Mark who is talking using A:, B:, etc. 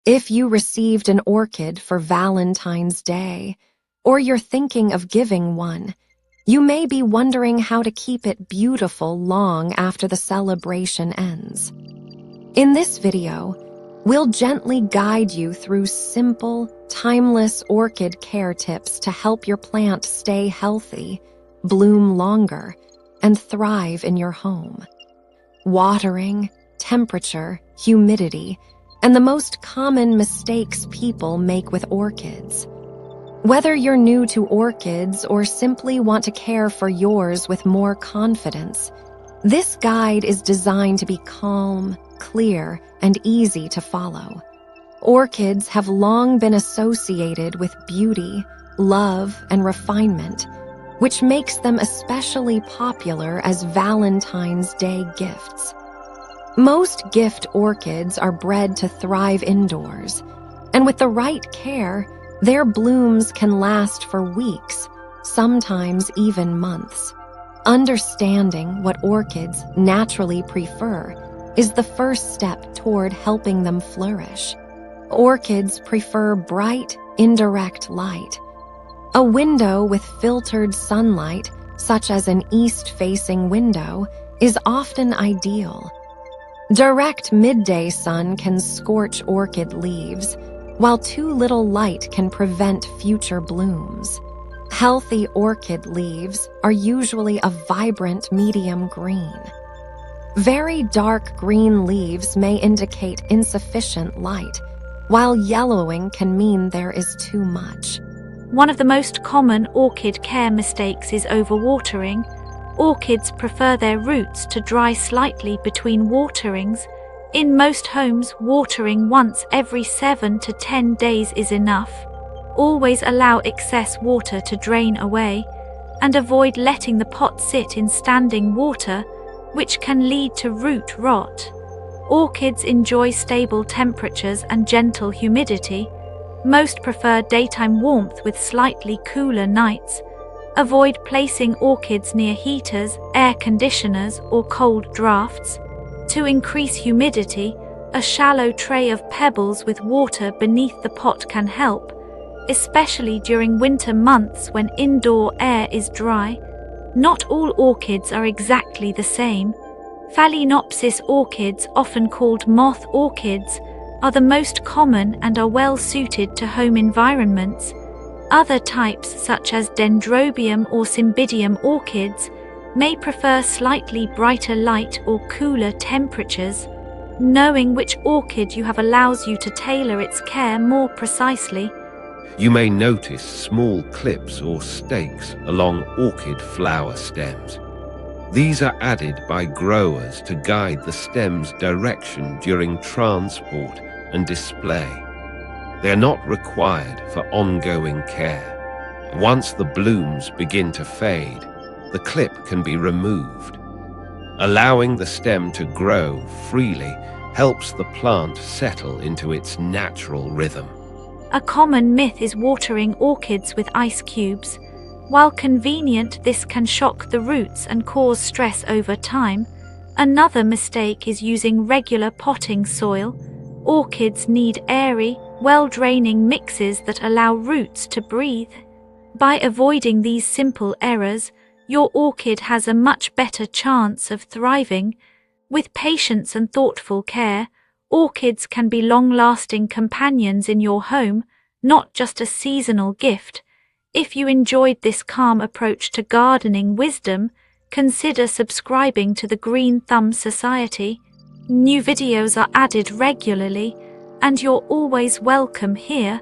A: If you received an orchid for Valentine's Day, or you're thinking of giving one, you may be wondering how to keep it beautiful long after the celebration ends. In this video, we'll gently guide you through simple, timeless orchid care tips to help your plant stay healthy, bloom longer, and thrive in your home. Watering, temperature, humidity, and the most common mistakes people make with orchids. Whether you're new to orchids or simply want to care for yours with more confidence, this guide is designed to be calm, clear, and easy to follow. Orchids have long been associated with beauty, love, and refinement, which makes them especially popular as Valentine's Day gifts. Most gift orchids are bred to thrive indoors, and with the right care, their blooms can last for weeks, sometimes even months. Understanding what orchids naturally prefer is the first step toward helping them flourish. Orchids prefer bright, indirect light. A window with filtered sunlight, such as an east-facing window, is often ideal. Direct midday sun can scorch orchid leaves, while too little light can prevent future blooms. Healthy orchid leaves are usually a vibrant medium green. Very dark green leaves may indicate insufficient light, while yellowing can mean there is too much.
B: One of the most common orchid care mistakes is overwatering. Orchids prefer their roots to dry slightly between waterings. In most homes, watering once every 7 to 10 days is enough. Always allow excess water to drain away, and avoid letting the pot sit in standing water, which can lead to root rot. Orchids enjoy stable temperatures and gentle humidity. Most prefer daytime warmth with slightly cooler nights. Avoid placing orchids near heaters, air conditioners, or cold drafts. To increase humidity, a shallow tray of pebbles with water beneath the pot can help, especially during winter months when indoor air is dry. Not all orchids are exactly the same. Phalaenopsis orchids, often called moth orchids, are the most common and are well suited to home environments. Other types, such as Dendrobium or Cymbidium orchids, may prefer slightly brighter light or cooler temperatures. Knowing which orchid you have allows you to tailor its care more precisely.
C: You may notice small clips or stakes along orchid flower stems. These are added by growers to guide the stem's direction during transport and display. They are not required for ongoing care. Once the blooms begin to fade, the clip can be removed. Allowing the stem to grow freely helps the plant settle into its natural rhythm.
B: A common myth is watering orchids with ice cubes. While convenient, this can shock the roots and cause stress over time. Another mistake is using regular potting soil. Orchids need airy, well-draining mixes that allow roots to breathe. By avoiding these simple errors, your orchid has a much better chance of thriving. With patience and thoughtful care, orchids can be long-lasting companions in your home, not just a seasonal gift. If you enjoyed this calm approach to gardening wisdom, consider subscribing to the Green Thumb Society. New videos are added regularly, and you're always welcome here.